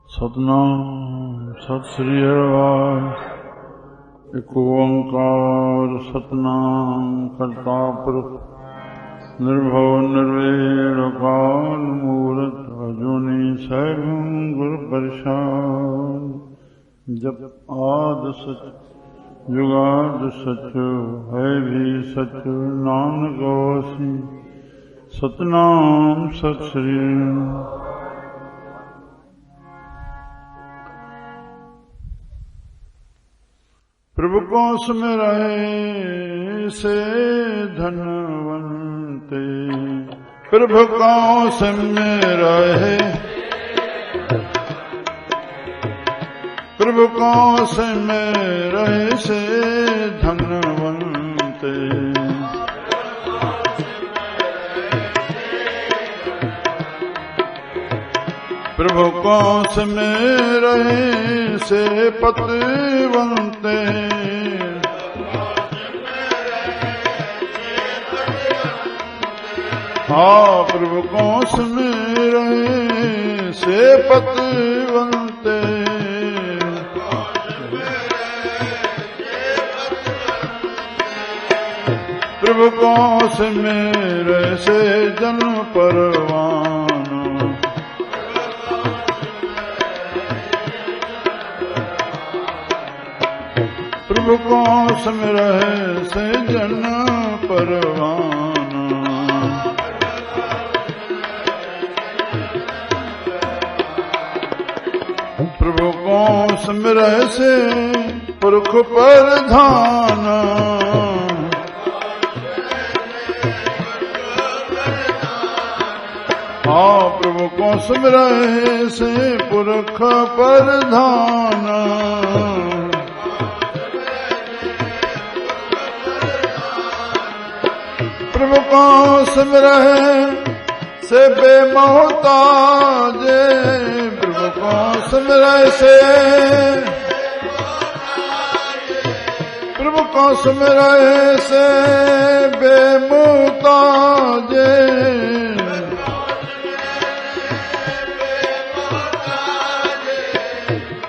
सतनाम सत श्री अकाल। एक ओंकार सतनाम करता पुरुष निर्भव निर्वैर अकाल मूर्त अजूनी सैभं गुरु प्रसाद। जब आद सच जुगाद सच है भी सच नानक होसी। सतनाम सत श्री। प्रभु को सुमिरहि से धनवंते। प्रभु को सुमिरहि प्रभु को सुमिरहि से धनवंते। प्रभु को सुमिरहि से पतिवंते। हाँ प्रभु को सुमिरहि से पतिवंते। प्रभु को सुमिरहि से जन परवान। प्रभु को सुमिरहि से जन परवान। प्रभु को सुमिरहि से पुरख प्रधान। हाँ प्रभु को सुमिरहि से पुरख प्रधान। प्रभु को सुमिरहि से बेमोहताज। प्रभु को सुमिरहि से प्रभु को सुमिरहि से बेमोहताज।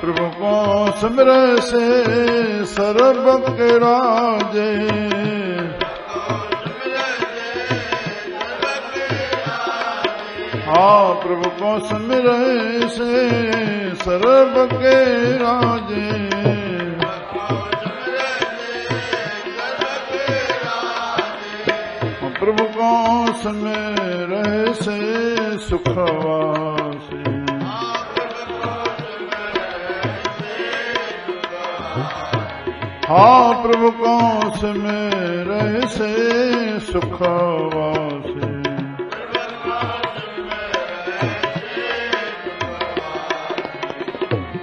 प्रभु को सुमिरहि से सर्व के राजे। हाँ प्रभु को सुमिरहि से सर्व के राजे। प्रभु को सुमिरहि से सुखवासी। हाँ प्रभु को सुमिरहि से सुखवासी।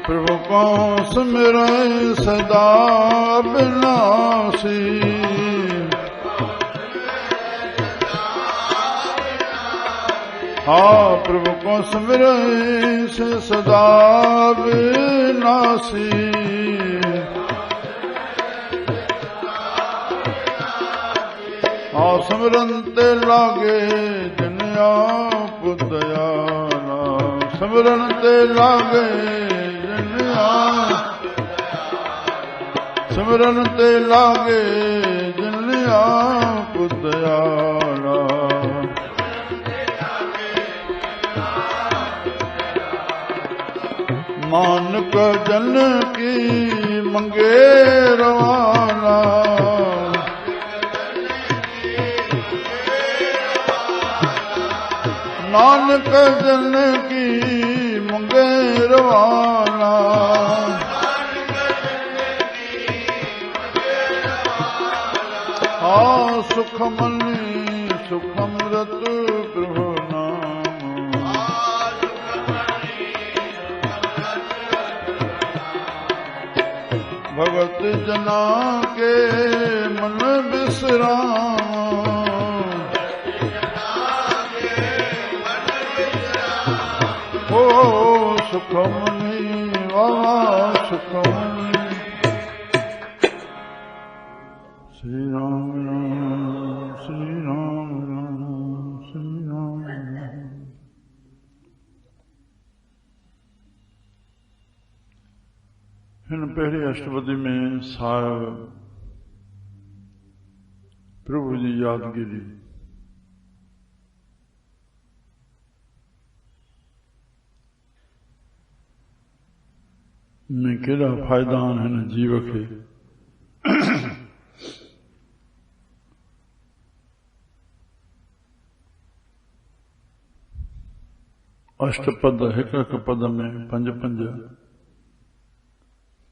प्रभु को सुमिरहि सदा विनाशी। हाँ प्रभु को सुमिरहि से सदा विनाशी। हाँ सिमरन्ते लागे जिन आप दयाला। सिमरन्ते लागे सिमरन्ते लागे जिन आप दयाला। मानक जन की मंगे रवाना। नानक जन की मंगे रवाना। हाँ सुखमनी सुखमृत प्रभु नाम। भगत जना के मन विश्राम। ओ सुखमनी वावा सुखमनी। श्री राम राम श्री राम राम श्री राम राम। हिन पहिरीं अष्टपदी में साहिब प्रभु जी यादगिरी में केड़ा फ़ाइदा आहिनि हिन जीव खे अष्टपद हिक हिक पद में 5-5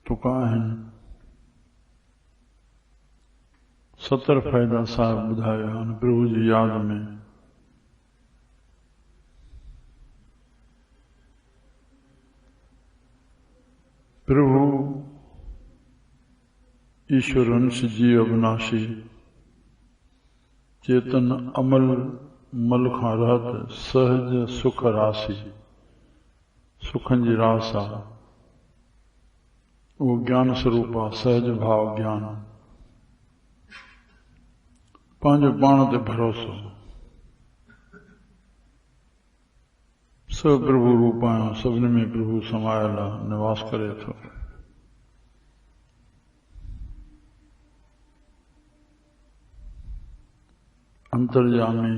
तुका आहिनि 70 फ़ाइदा साहिब ॿुधाया आहिनि प्रभु जी याद में। प्रभु ईश्वर अंश जीव अविनाशी चेतन अमल मल खां रहत सहज सुख राशि सुखन जी रास आ वो ज्ञान स्वरूप आ सहज भाव ज्ञान पंहिंजो पाण ते भरोसो सब प्रभु रूप आहियो सभिनी में प्रभु समायल आहे निवास करे थो। अंतर्यामी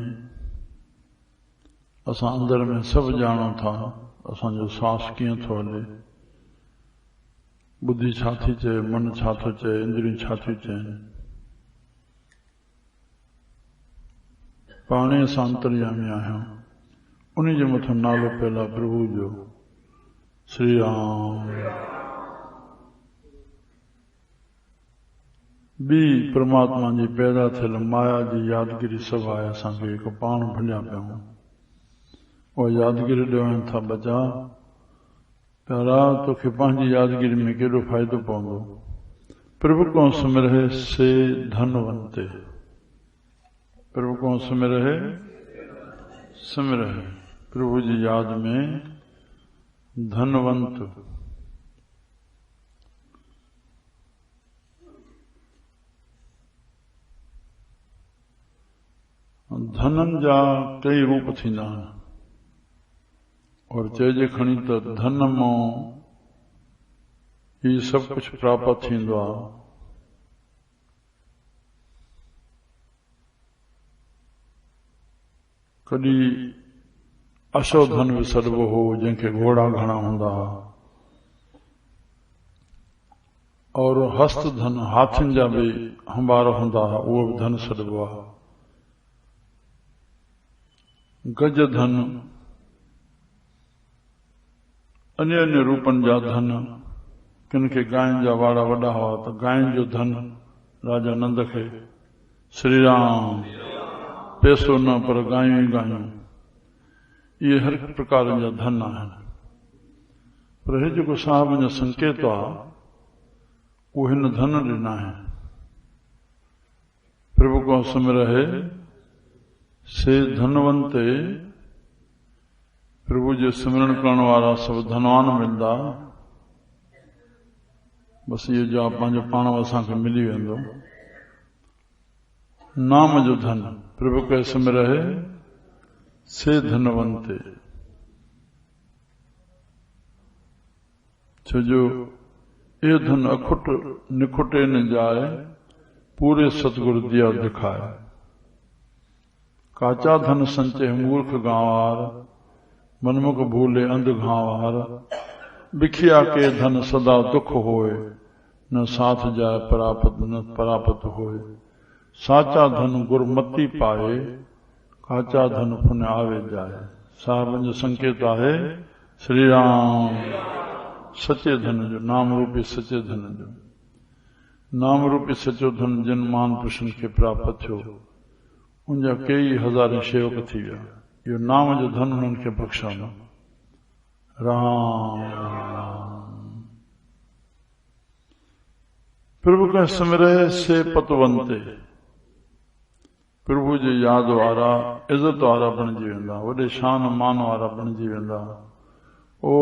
असां अंदर में सब ॼाणूं था असांजो सांस कीअं थो हले बुद्धि छा थी चए मन छा थो चए इंद्रियूं छा थी चइनि पाणे असां अंतर्यामी आहियूं उन्हीं जे मथां नालो पहला प्रभु जो श्री राम बी परमात्मा जी पैदा थियल माया जी यादगिरी सब आहे असांखे हिकु पाण भलिया पिया उहा यादगिरी ॾियनि था बचा प्यारा तोखे पंहिंजी यादगिरी में केॾो फ़ाइदो पवंदो। प्रभु को सुमिरहे से धनवंते प्रभु को सुमिरहे सिमरहे प्रभु जी याद में धनवंत धनन जा कई रूप थींदा आहिनि और चइजे खणी त धन मां ही सब कुछ प्राप्त थींदो आहे। कॾहिं अशोधन विसरबो हो जंहिंखे घोड़ा घणा हूंदा हुआ और हस्त धन हाथियुनि जा बि हंबार हूंदा हुआ उहो बि धन सॾिबो आहे। गज धन अन्य अन्य रूपनि जा धन किन खे गांयुनि जा वाड़ा वॾा हुआ त गांयुनि जो धन राजा नंद खे श्री राम पैसो न पर गायूं ई गायूं ये हर प्रकार जा धन आहिनि पर हे जेको साहिब जो संकेत आहे उहो हिन धन ॾिना आहिनि। प्रभु को सुमिरहे से धनवंते प्रभु जे सिमरन करण वारा सब धनवान मिलंदा बस इहो जवाब पंहिंजो पाण असांखे मिली वेंदो। नाम जो धन प्रभु के सिमरहे से धनवंते छोजो ये धन अखुट निखुटे न जाए पूरे सतगुरु दिया दिखाए। काचा धन संचय मूर्ख गांवार मनमुख भूले अंध घावार बिखिया के धन सदा दुख होए न साथ जाए परापत न परापत होए। साचा धन गुरमती पाए काचा धन पुण्य आवे जाए। साहब जो संकेत आहे श्री राम सचे धन जो नाम रूपी सचे धन जो नाम रूपी सचो धन जिन मान पुरुषन के प्राप्त थियो उनजा कई हज़ार सेवक थी विया। यो नाम जो धन उन्हनि खे बख़्शण राम प्रभु के सिमरहे से पतवंते प्रभु जे याद वारा इज्जत वारा बणिजी वेंदा वॾे शान मान वारा बणिजी वेंदा। ओ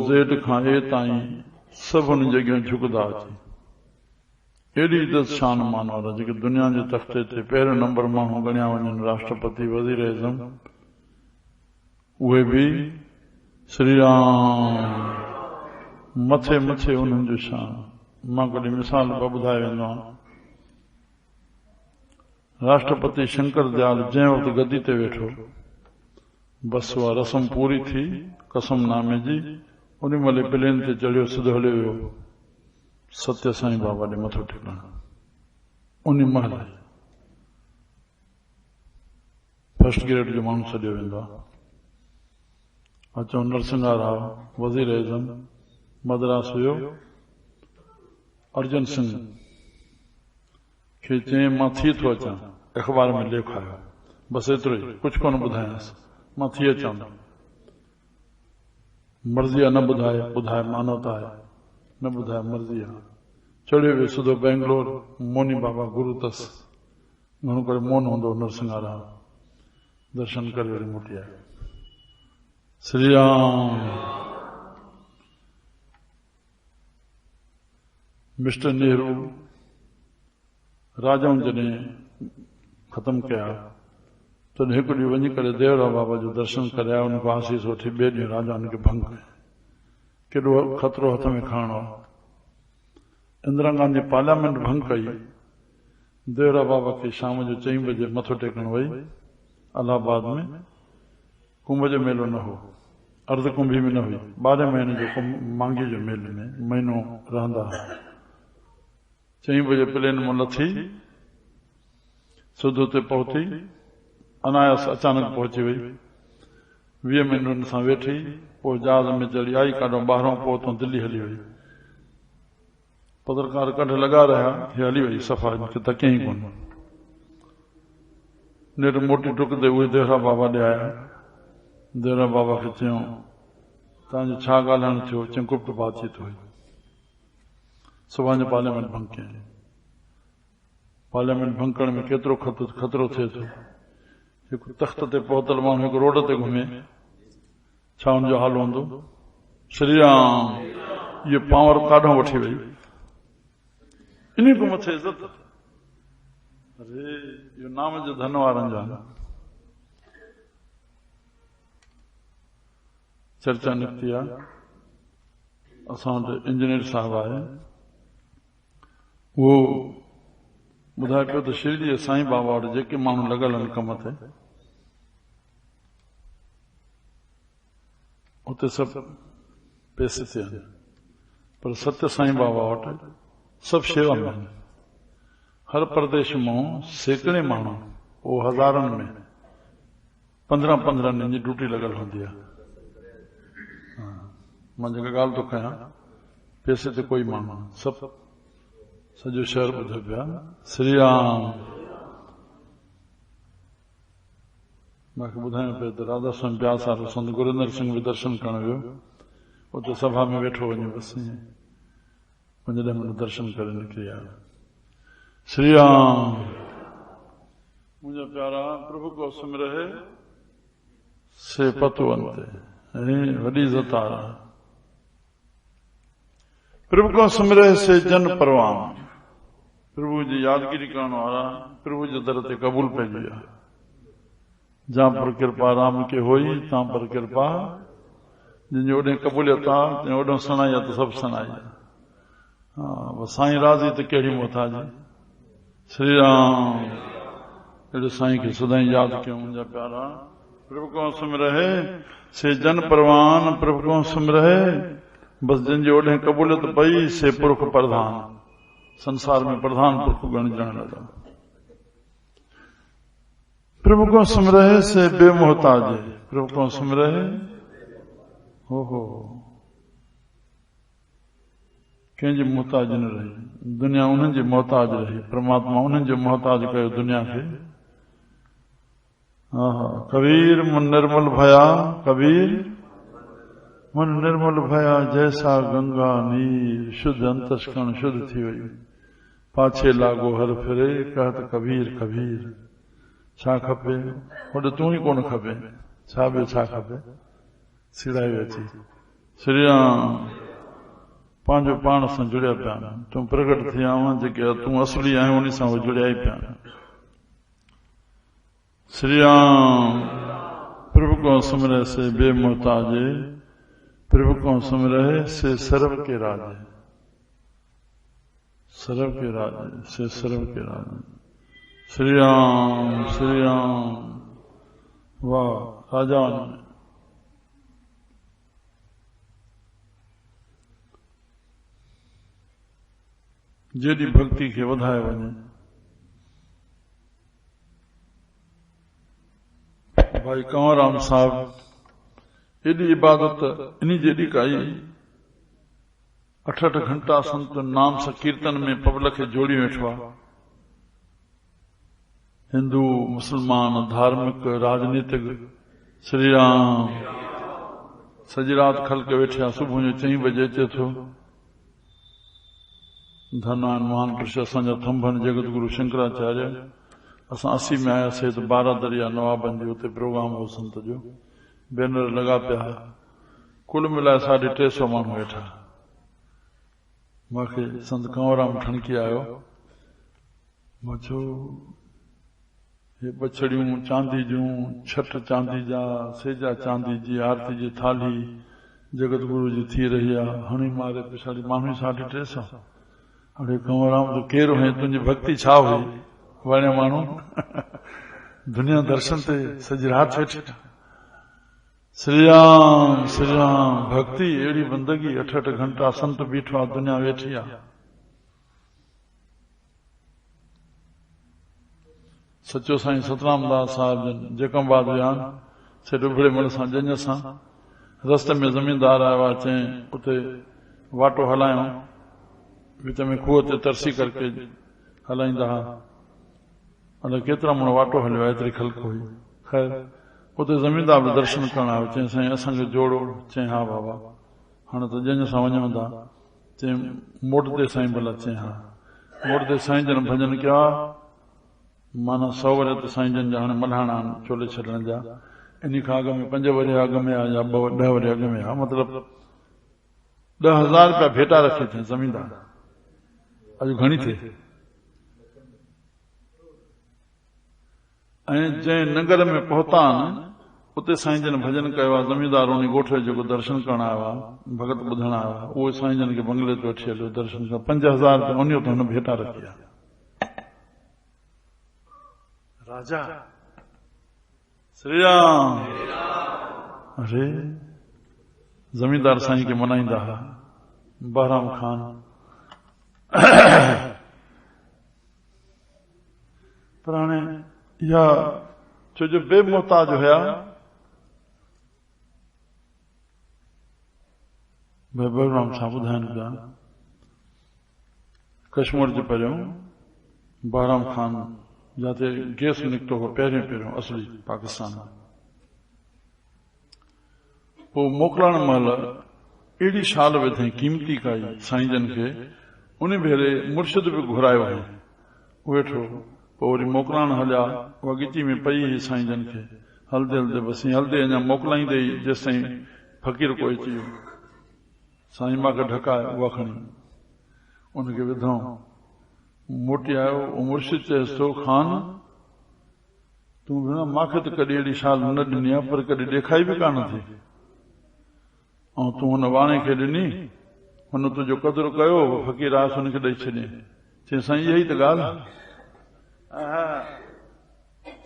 ज़ेड खां ए ताईं सभिनी जॻहियूं झुकदा अची एॾी इज्जत शान मान वारा जेके दुनिया जे तख़्ते ते पहिरियों नंबर माण्हू ॻणिया वञनि राष्ट्रपति वज़ीर एज़म उहे भी श्री राम मथे मथे उन्हनि जो शान मां कॾहिं मिसाल ॿ ॿुधाए वेंदो आहियां। राष्ट्रपति शंकर दयाल जंहिं वक़्तु गद्दी ते वेठो, बस उहा रस्म पूरी थी कसम नामे जी, उन महिल प्लेन ते चढ़ियो, सिधो हलियो वियो सत्य साईं बाबा ॾे मथो टेकण। उन महिल फर्स्ट ग्रेड जो माण्हू सॾियो वेंदो आहे। अचो नरसिंहा राव वज़ीर एज़म मद्रास हुयो, अर्जन सिंह खे चई मां थी थो अचां, अख़बार में लेख आयो, बस एतिरो ई, कुझु कोन ॿुधायांसि, मां थी अचां। मर्ज़ी आहे न ॿुधाए, ॿुधाए मानवता आहे, न ॿुधाए मर्ज़ी आहे। चढ़ियो वियो सिधो बैंगलोर, मोनी बाबा गुरु तस, घणो करे मोन हूंदो नरसिंहा राव, दर्शन करे वरी मोटी आयो। श्री राम। मिस्टर नेहरू राजाउनि जॾहिं ख़तमु कया, तॾहिं हिकु ॾींहुं वञी करे देवरा बाबा जो दर्शन करे आया, उनखां आसीस वठी ॿिए ॾींहुं राजा उनखे भंग कयो। केॾो ख़तरो हथ में खणणो आहे। इंदिरा गांधी पार्लियामेंट भंग कई, देवरा बाबा खे शाम जो 4 बजे मथो टेकण वई इलाहाबाद में। कुंभ जो मेलो न हो, अर्ध कुंभी में न हुई, 12 महीने जो मांगी जो मेले में महीनो रहंदा। 4 बजे प्लेन में लथी, सिधो ते पहुती, अनायास अचानक पहुची वई। 20 मिनटनि सां वेठी, पोइ जहाज में चढ़ी आई, काॾो ॿाहिरों, पोइ तो दिल्ली हली वई। पत्रकार कढ लॻा रहिया, हे हली वई सफ़ा, हिनखे तकियईं ई कोन। नेठ मोटी टुकदे उहे देवरा बाबा ॾे आया। देवरा बाबा खे चयूं तव्हांजो छा ॻाल्हाइण थियो? चयूं गुप्त बातचीत हुई, सुभाणे पार्लियामेंट भंग कयईं। पार्लियामेंट भंग करण में केतिरो ख़तरो थिए थो। हिकु तख़्त ते पहुतल माण्हू हिकु रोड ते घुमे, छा हुनजो हाल हूंदो? श्री राम। इहो पावर काॾों वठी वई, इन को मथे इज़त। अरे इहो नाम जो धन वारनि जा न। चर्चा निकिती आहे, असां वटि इंजीनियर साहब आहे, उहो ॿुधाए पियो त शिरडीअ साईं बाबा वटि जेके माण्हू लॻल आहिनि कम ते, उते सभु पैसे ते आहिनि, पर सत्य साईं बाबा वटि सभु शेवा में आहिनि। हर प्रदेश मां सैकड़े माण्हू, उहो हज़ारनि में 15-15 ॾींहं जी ड्यूटी लॻल हूंदी आहे। मां जेका ॻाल्हि थो कयां, पैसे ते कोई माण्हू, सभु सॼो शहर ॿुधो पिया। श्री राम। मूंखे ॿुधाइण पियो त राधा स्वामी ब्यास वारो संत गुरिंदर सिंह बि दर्शन करण वियो, उते सभा में वेठो वञे, बस 5-10 मिंट दर्शन करे निकिरी आयो। श्री राम। मुंहिंजा प्यारा, प्रभु को सिमरहे से पतवंत, वॾी इज़त आहे। प्रभु को सिमरहे से जन परवान। प्रभु जी यादगिरी करण वारा प्रभु जे दर ते क़बूल पइजी विया। जहां पर कृपा राम के होई, तां पर कृपा, जिन ओॾे क़बूलियत आहे, तिन ओॾो सणाई आहे त सभु सणाई आहे। हा, साईं राज़ी त कहिड़ी मोहताजी। श्री राम। अहिड़े साईं खे सदाईं यादि कयूं मुंहिंजा प्यारा। प्रभु को सिमरहे से जन परवान, प्रभु को सिमरहे, बस जिनजे ओॾे क़बूलियत पई से पुरख प्रधान। संसार में प्रधान पुरख गणजण लॻा। प्रभु को सिमरहे से बेमोहताज, प्रभु को सिमरहे हो कंहिंजी मोहताज न रही। दुनिया उन्हनि जी मोहताज रही, परमात्मा उन्हनि जो मोहताज कयो दुनिया खे। कबीर मन निर्मल भया, कबीर मन निर्मल भया, जैसा गंगा नीर, शुद्ध अंतस्करण शुद्ध थी वई। पाछे लागो हर फिरे, कहत कबीर कबीर। छा खपे? होॾे तूं ई कोन खपे, छा ॿियो छा खपे? सिड़ाई अची। श्री राम। पंहिंजो पाण सां जुड़िया पिया, तूं प्रगट थी आवां, जेके तूं असली आहीं उन सां जुड़िया ई पिया। श्री राम। प्रभु को सिमरहे से बेमोहताजे, प्रभु को सिमरहे से सर्व के राजे। सर्व के राज से सर्व के राज। श्री राम श्री राम। वाह राजा जेडी भक्ति के वधाए वने। भाई कंवरराम साहब एडी इबादत इन्हीं जेडी काई 8-8 घंटा संत नाम संकीर्तन में पबल खे जोड़ी वेठो। हिंदू मुसलमान धार्मिक राजनीतिक श्री राम सजी रात खल के वेठिया। सुबह जो 4 बजे अचे थो। धनवान महान पुरुष असांजा थंभन जगत गुरु शंकराचार्य। असां 80 में आयासीं तो 12 दरिया नवाबन जो उते प्रोग्राम हो संत जो बैनर लगा पिया। कुल मिलाए 350 माण्हू वेठा। मूंखे संत कंवरराम ठणकी आयो। मां चयो हे बछड़ियूं चांदी जूं, छठ चांदी जा, सेजा चांदी जी, आरती जी थाली जगत गुरु जी थी रही आहे। हणी मारे पिछाड़ी माण्हू 350। अरे कंवरराम तो केरु है, तुंहिंजी भक्ति छा हुई? वणे माण्हू दुनिया दर्शन ते सॼी राति वेठी। श्री राम श्री राम। भक्ति अहिड़ी बंदगी 8-8 घंटा संत बीठो आहे, दुनिया वेठी आहे। सचो साईं सतराम दास साहब जन जेकमबाद विया से डुबड़े मल सां जंज सां रस्ते में ज़मीनदार आया। चई उते वाटो हलायूं। विच में खूह ते तरसी करके हलाईंदा हुआ। अलाए केतिरा माण्हू वाटो हलियो आहे, एतिरी ख़ल्क हुई। ख़ैर उते ज़मीनदार बि दर्शन करण आयो। चई साईं असांखे जोड़ो। चई हा बाबा हाणे त जंज सां वञूं था। चई मोट ते साईं भला? चई हा। मोट ते साईं जन भजन कया। माना 100 वर त साईं जन जा हाणे मल्हाणा चोले छॾण जा। इन खां अॻ में 5 वर अॻ में आहे या 10 वर अॻ में आहे। मतिलबु 10,000 रुपया भेटा रखे थे ज़मीनदार। अॼु घणी थिए? ऐं जंहिं नगर में पहुता आहिनि उते साईं जन भजन कयो आहे। ज़मीनदार उन ॻोठ जो जेको दर्शन करण आयो आहे, भगत ॿुधण आयो आहे, उहो साईं जन खे बंगले ते वठी हलियो दर्शन करण। 5,000 रुपया उन ते हुन भेटा रखी आहे। राजा श्री राम। अरे ज़मीनदार साईं खे मनाईंदा हुआ। बहराम खान पर हाणे इहा छो जो बेमोहताज हुया। भाई बलराम साहब ॿुधाइनि पिया कश्मीर जे पहिरियों बहराम खान जिते गैस निकितो हो पहिरियों असली पाकिस्तान। पोइ मोकिलण महिल अहिड़ी शाल विधई कीमती काई साईं जन खे। उन भेरे मुर्शिद बि घुरायो हुई वेठो। पोइ वरी मोकिलण हलिया। वॻिची में पई हुई साईं जन खे। हलदे हलदे बसी हलदे अञा मोकिलाईंदे ई जेसिताईं फ़क़ीर कोई अची वियो। साईं मां खे ढकायो उहा खणी उनखे विधऊं। मोटी आयो। मुर्शिद चयसि तो खान तूं मूंखे त कॾहिं अहिड़ी शाल न ॾिनी आहे, पर कॾहिं ॾेखारी बि कान थी। ऐं तूं हुन वाणे खे ॾिनी, हुन तुंहिंजो क़दुरु कयो। फ़क़ीर आयुसि हुनखे ॾेई छॾियईं। चई साईं इहा ई त ॻाल्हि।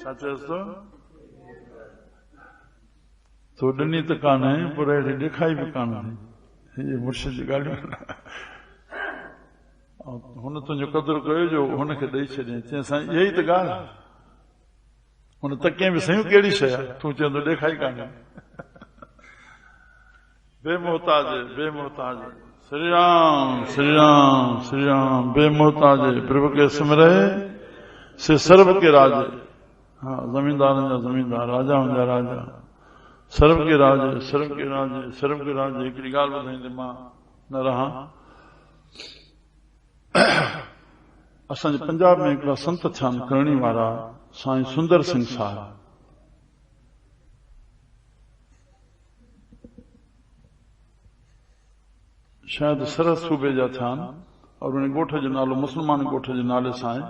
छा चयसि तो ॾिनी त कान्हे, पर अहिड़ी ॾेखारी बि कान थी। इहे मुर्शिद जी ॻाल्हियूं। हुन तुंहिंजो क़दुरु कयो जो हुनखे ॾेई छॾियईं। चई साईं इहा ई त ॻाल्हि। हुन तकिए बि सयूं कहिड़ी शइ आहे, तूं चवंदो ॾेखारी कान्हे। बेमोहताज बेमोहताज। श्री राम श्री राम श्री राम। बेमोहताज प्रभु के सिमरे से सर्व के राजे। हाँ ज़मीनदारनि जा ज़मीनदार, राजाउनि जा राजा। सर्व के राजे सर्व के राजे सर्व के राजे। हिकिड़ी ॻाल्हि ॿुधाईंदे मां न रहां। असांजे पंजाब में हिकिड़ा संत थिया करणी वारा साईं सुंदर सिंह साहब। शायदि सरहद सूबे जा थिया और उन ॻोठ जो नालो मुस्लमान ॻोठ जे नाले सां आहे।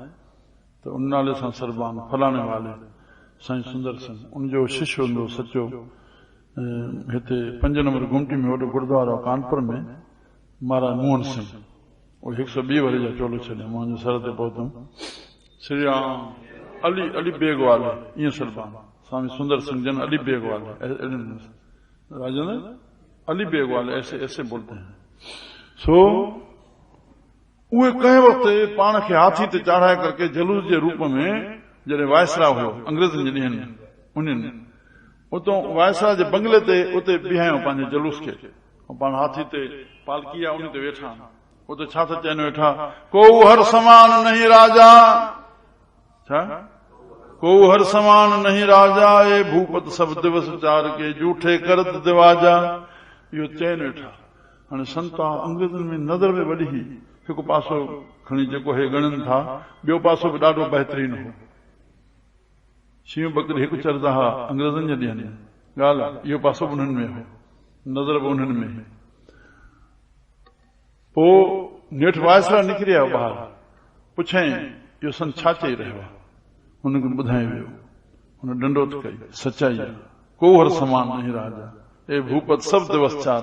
त उन नाले सां सरबान फलाणे वाले साईं सुंदर सिंह उनजो शिष्य हूंदो सचो। हिते 5 नंबर गुमटी में वॾो गुरुद्वारो कानपुर में महाराज मोहन सिंह वो 102 वरे जा चोलो छॾिया मुंहिंजे सर ते पहुतम श्री राम अली अली बेगवाल ईअं सलमान स्वामी सुंदर सिंह जन अली बेगवाल राजेंद्र अली बेगवाल ऐसे ऐसे बोलते हैं। सो उहे कंहिं वक़्त पाण खे हाथी ते चाढ़ाए करके जलूस जे रूप में जॾहिं वायसरा हुयो अंग्रेज़नि जे ॾींहंनि में उन्हनि उतो वायसरा जे बंगले ते उते बीहायूं पंहिंजे जलूस खे पाण हाथी ते पालकी आहे उन ते वेठा उते छा था चवनि वेठा को हर समान नहीं राजा छा को हर समान नहीं राजा ए भूपत सब दिवस चार के झूठे करत दिवाजा इहो चवनि वेठा। हाणे संता अंग्रेज़नि में नज़र में वॾी हिकु पासो खणी जेको हे गणनि था ॿियो पासो बि ॾाढो बहितरीन हो शींहं बकरी हिकु चरदा हा अंग्रेज़नि जे ॾींहंनि में ॻाल्हि आहे इहो पासो बि उन्हनि में हो नज़र बि उन्हनि में पोइ नेठ वायसरा निकिरी आयो ॿाहिरि पुछांइ इहो संत छा चई रहियो आहे हुनखे ॿुधाए वियो हुन डंडोत कई सचाई आहे को हर समान नहीं राजा ए भूपत सब दिवस चार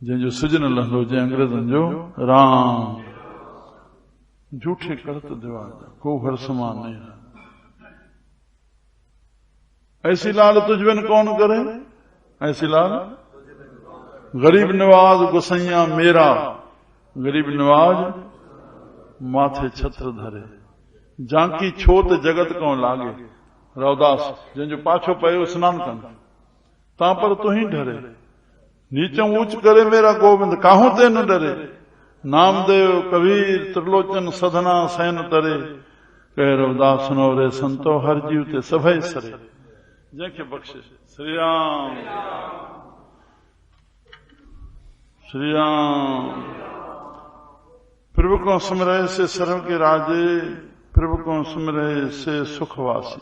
जंहिंजो सिजन लहंदो जंहिं अंग्रेज़नि जो राम झूठे करत दिवाजा को हर समान नहीं राजा ऐसी लाल तुझ बिन कौन करे ऐसी लाल गरीब नवाज गुसैया मेरा गरीब नवाज माथे छत्र धरे झांकी छो ते जगत को लागे रवदास जंहिंजो पाछो पयो स्नान कन ता पर तू ही डरे नीचों ऊंच करे मेरा गोविंद काहू ते न डरे नामदेव कबीर त्रिलोचन सधना सैन तरे कह रवदास नो रे संतो हर जीव ते सभई सरे जंहिंखे बख्शे श्री राम श्री राम। प्रभु को सुमरहे से सर्व के राजे प्रभु को सुमरहे से सुखवासी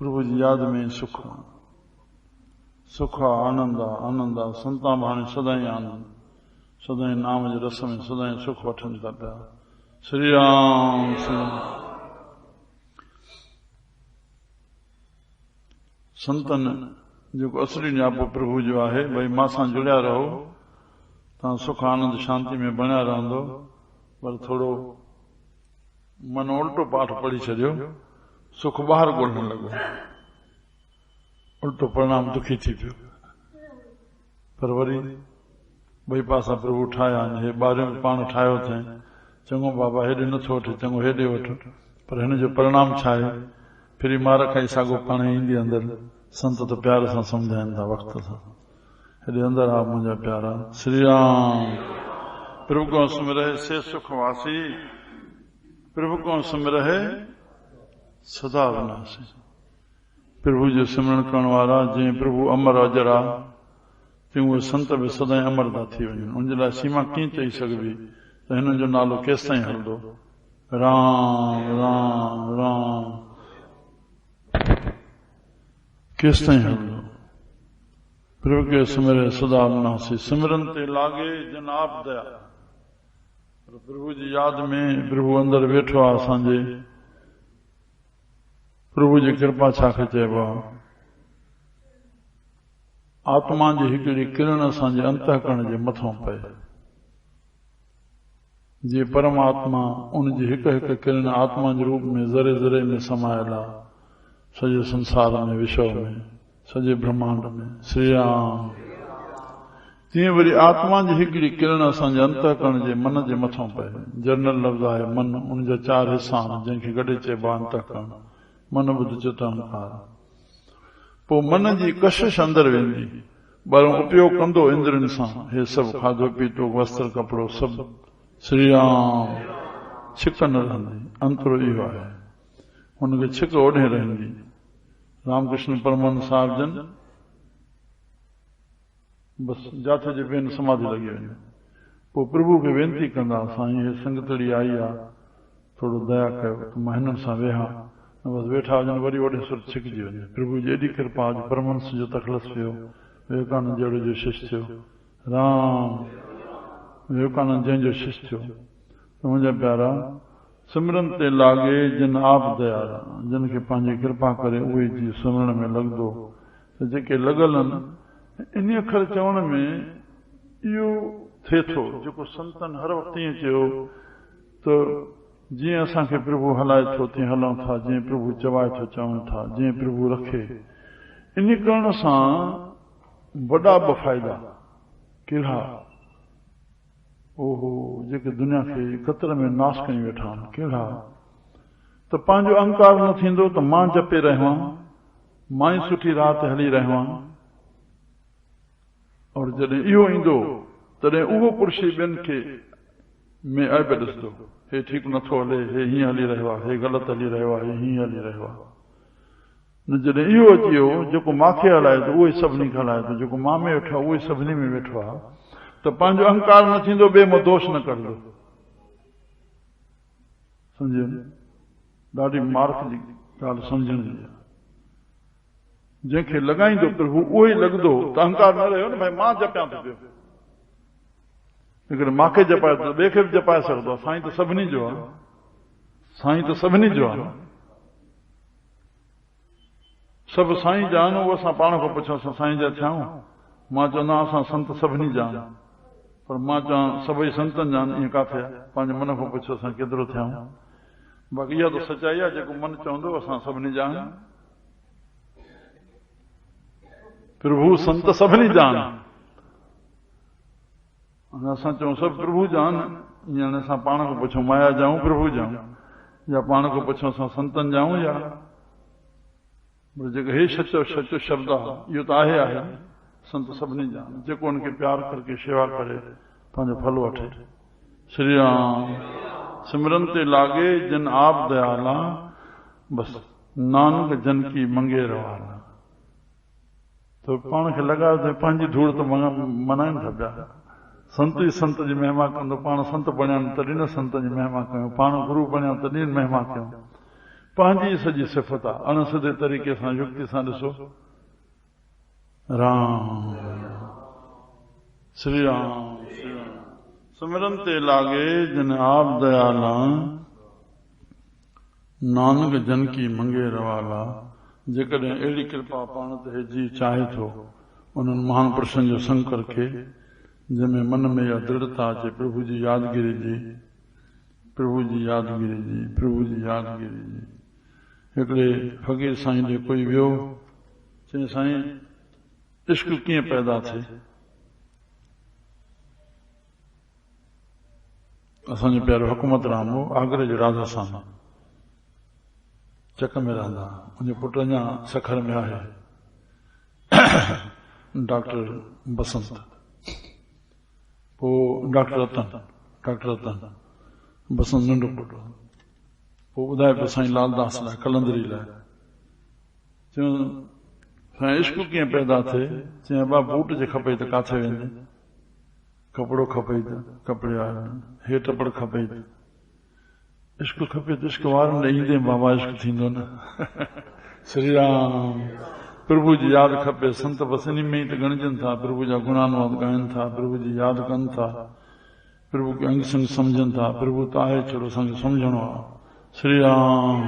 प्रभु जी याद में सुख सुख आनंद आनंद संता भाणे सदाई आनंद सदाई नाम जे रस में सदाई सुख वठन था पिया श्री राम श्री राम। संतन जेको असली न्यापो प्रभु जो आहे भई मां सां जुड़िया रहो तव्हां सुख आनंद शांति में बणिया रहंदो पर थोरो मन उल्टो पाठ पढ़ी छॾियो सुख ॿाहिरि ॻोल्हण लॻो उल्टो परिणाम दुखी थी पियो पर वरी ॿई पासा प्रभु ठाहिया हे ॿारहं पाण ठाहियो अथई चङो बाबा हेॾे नथो वठे चङो हेॾे वठ पर हिन जो परिणाम छा आहे फिरी मार खाई साॻो पाण ईंदी अंदरि संत त प्यार सां सम्झाइनि था वक़्त सां हेॾे अंदरि आहे मुंहिंजा प्यारा श्री राम। प्रभु को सुमिरहे से सुखवासी प्रभु को सुमिरहे सदा विनाशी प्रभु जो सिमरन करण वारा जंहिं प्रभु अमर अजर आहे तीअं उहे संत बि सदाई अमर था थी वञनि उनजे लाइ सीमा कीअं चई सघिबी त हिननि जो नालो केसि ताईं हलंदो राम राम राम केसि ताईं हलंदो प्रभु के सिमरे सदा विनाशी सिमरन ते लागे जनाब दया प्रभु जी याद में प्रभु अंदरि वेठो आहे असांजे प्रभु जी कृपा छा खे चइबो आहे आत्मा जी हिकिड़ी किरण असांजे अंतःकरण जे मथां पए जीअं परमात्मा उनजी हिकु हिकु किरण आत्मा जे रूप में ज़रे ज़रे में समायल आहे सॼे संसार में विश्व में सॼे ब्रह्मांड में श्री राम तीअं वरी आत्मा जी हिकिड़ी किरण असांजे अंतःकरण जे मन जे मथां पए जनरल लफ़्ज़ आहे मन उनजा 4 हिसा आहिनि जंहिंखे गॾे चइबो आहे अंतःकरण मन बुध चित अहंकार पोइ मन जी कशिश अंदरि वेंदी पर उपयोग कंदो इंद्रियनि सां हे सभु खाधो पीतो वस्त्र कपिड़ो सभु श्री राम छिक न रहंदी अंतरो इहो आहे हुनखे छिक ओढ़े रहंदी रामकृष्ण परमहंस साहिब जन बसि जाथे जे भेन समाधि लॻी वञे पोइ प्रभु खे वेनती कंदा साईं हे संगतड़ी आई आहे थोरो दया कयो त मां हिननि सां वेहा बसि वेठा वञनि वरी ओॾे सुर छिकजी वञे प्रभु जी एॾी कृपा अॼु परमहंस जो तखलस पियो विवेकानंद जहिड़ो जो शिष्य थियो राम विवेकानंद जंहिंजो शिष्य थियो मुंहिंजा प्यारा सिमरन ते लागे जिन आप दया जिन खे पंहिंजी कृपा करे उहे जी सिमरन में लॻंदो त जेके लॻल आहिनि इन अखर चवण में इहो थिए थो जेको संतनि हर वक़्तु ईअं चयो त जीअं असांखे प्रभु हलाए थो तीअं हलूं था, जीअं प्रभु चवाए थो चऊं था, जीअं प्रभु रखे। इन करण सां वॾा ॿ फ़ाइदा कहिड़ा? ओहो, जेके दुनिया खे क़तर में नाश कयूं वेठा आहिनि, कहिड़ा? त पंहिंजो अहंकार न थींदो त मां जपे रहियो आहियां, मां ई सुठी राह ते हली रहियो आहियां। और जॾहिं इहो ईंदो तॾहिं उहो पुरुष ॿियनि खे में ऐब ॾिसंदो, हे ठीकु नथो हले, हे हीअं हली रहियो आहे, हे ग़लति हली रहियो आहे, हे हीअं हली रहियो आहे। न जॾहिं इहो अची वियो जेको मूंखे हलाए थो उहो ई सभिनी खे हलाए थो, जेको मां में वेठो आहे उहो ई सभिनी में वेठो आहे, त पंहिंजो अहंकार न थींदो, ॿिए मां दोष न कंदो। सम्झो? ॾाढी मार्क जी ॻाल्हि सम्झण जी आहे। जंहिंखे लॻाईंदो प्रभु उहो ई लॻंदो त अहंकार न रहियो न, भाई मां जपियां थो पियो, हिकिड़े मूंखे जपाए थो ॿिए खे बि जपाए सघंदो आहे। साईं त सभिनी जो आहे, साईं त सभिनी जो आहे। सभु साईं जा आहिनि, उहो असां पाण खां पुछूं असां साईं जा थियाऊं। मां चवंदो आहियां असां संत सभिनी जा आहियूं, पर मां चवां सभई संतनि जा आहिनि, ईअं काथे आहे? पंहिंजे मन खां पुछो असां केतिरो थियाऊं। बाक़ी इहा त सचाई आहे, जेको मन चवंदो असां सभिनी जा आहियूं। प्रभु संत सभिनी जा आहिनि, असां चऊं सभु प्रभु जा आहिनि, ईअं असां पाण खां पुछूं माया जाऊं प्रभु जाऊं, या पाण खां पुछूं असां संतनि जाऊं, या जेको हे सचो सचो शब्द आहे इहो त आहे आहे संत सभिनी जा आहिनि। जेको उनखे प्यार करके शेवा करे पंहिंजो फल वठे। श्री राम सिमरन ते लागे जिन आप दयाला, बस नानक जन की मंगेर वाला। तो पाण खे लॻायो त पंहिंजी धूड़ त मनाइनि था पिया। संत ई संत जी महिमा कंदो, पाण संत बणिया तॾहिं न संत जी महिमा कयूं, पाण गुरू बणिया तॾहिं महिमा कयूं। पंहिंजी सॼी सिफ़त आहे, अणसिधे तरीक़े सां युक्ति सां ॾिसो। राम श्री राम श्री राम सिमरन ते लागे जिन आप दयाला, नानक जन की मंगेर वाला। जेकॾहिं अहिड़ी कृपा पाण ते जी चाहे थो उन्हनि महान पुरुषनि जो संग करके, जंहिंमें मन में इहा दृढ़ता अचे प्रभु जी यादगिरी जी, प्रभु जी यादगिरी जी, प्रभु जी यादगिरी जी। हिकिड़े फ़क़ीर साईं ॾे कोई वियो, चई साईं इश्क कीअं पैदा थिए? असांजो प्यारो हुकूमत राम हो, आगरे जो राजा सां चक में रहंदा। मुंहिंजो पुटु अञा सखर में आहे, डॉक्टर बसंत, पोइ डॉक्टर रतन बसंत नंढो पुटु। पोइ ॿुधाए पियो साईं लालदास लाइ कलंदरी लाइ, चयूं साईं इश्क कीअं पैदा थिए? चई बा बूट जे खपे त काथे वेंदे, कपिड़ो खपे त कपिड़े वारनि, हेठि टपड़ खपे त इश्क खपे त इश्क वारनि ॾे ईंदे बाबा इश्क थींदो न। श्री राम प्रभु जी यादि खपे। संत बसनी में ई त गणजनि था, प्रभु जा गुणानुवाद ॻाइनि था, प्रभु जी यादि कनि था, प्रभु खे अंग संग सम्झनि था। प्रभु त आहे छो असांखे सम्झणो आहे। श्री राम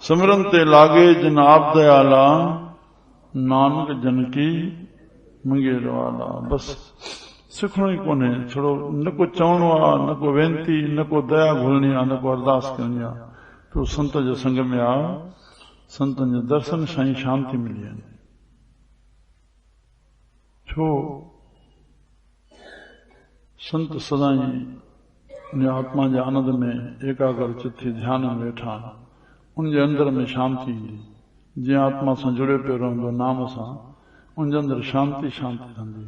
सिमरन ते लागे जिन आप दयाला, नानक जन की मंगेर वाला। बस सिखणो ई कोन्हे, छड़ो न को चवणो आहे, न को वेनती, न को दया घुरणी आहे, न को अरदास करणी आहे। तो संत जे संग में आ, संतनि जे दर्शन सां ई शांती मिली वञे। छो संत सदाई आत्मा जे आनंद में एकाग्र चित्ती ध्यान में वेठा, उनजे अंदर में शांती ईंदी। जीअं आत्मा सां जुड़ियो पियो रहंदो नाम सां, उनजे अंदर शांती शांती थींदी।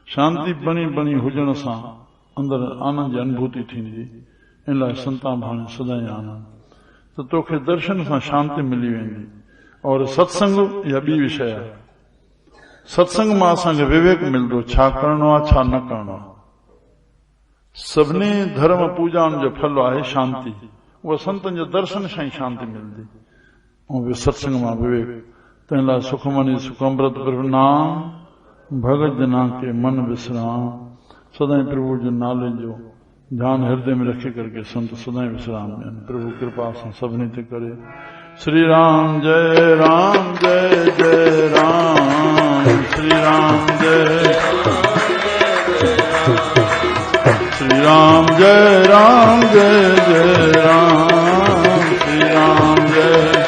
शांती बणी बणी हुजण सां अंदर आनंद जी अनुभूति थींदी। इन लाइ संता भाणे सदाई आनंद। त तोखे दर्शन सां शांती मिली वेंदी। और सत्संग इहा ॿी विषय आहे। सत्संग मां असांखे विवेक मिलंदो, छा करणो आहे छा न करणो आहे। सभिनी धर्म पूजाउनि जो फल आहे शांति। उहा संतनि जे दर्शन सां ई शांति मिलंदी, ऐं सत्संग मां विवेक। तंहिं लाइ सुखमनी सुख अमृत प्रभु नाम, भगत जना के मन विश्राम। सदाई प्रभु जो नाले जो ध्यान हृदय में रखी करके संत सदाई विश्राम में। प्रभु कृपा सां सभिनी ते करे। श्री राम जय राम जय जय राम, श्री राम जय राम जय राम जय जय राम श्री राम जय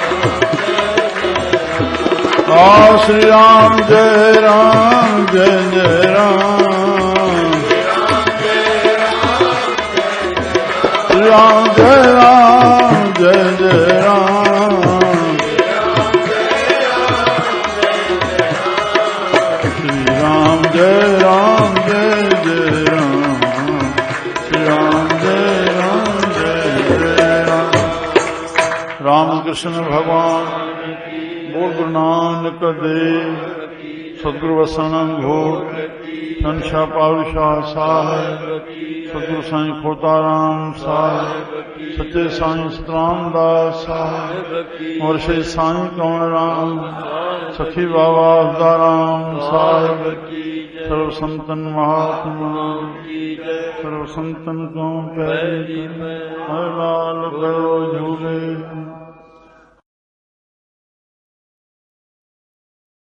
श्री राम जय राम जय जय राम श्री राम जय राम जय जय राम श्री राम जय राम जय जय राम श्री राम जय राम जय जय राम। राम कृष्ण भगवान बोल गुरु नानक देव सदगुरु वसनम घोर संशा पारुषा साहब सदगुरु साईं खोताराम साहब सच्चे साईं सतराम दास साहब और श्री साईं कौन राम सखी बाबा अवताराम साहब सर्व संतन महात्मा सर्व संतन को पैर लाल करो झूले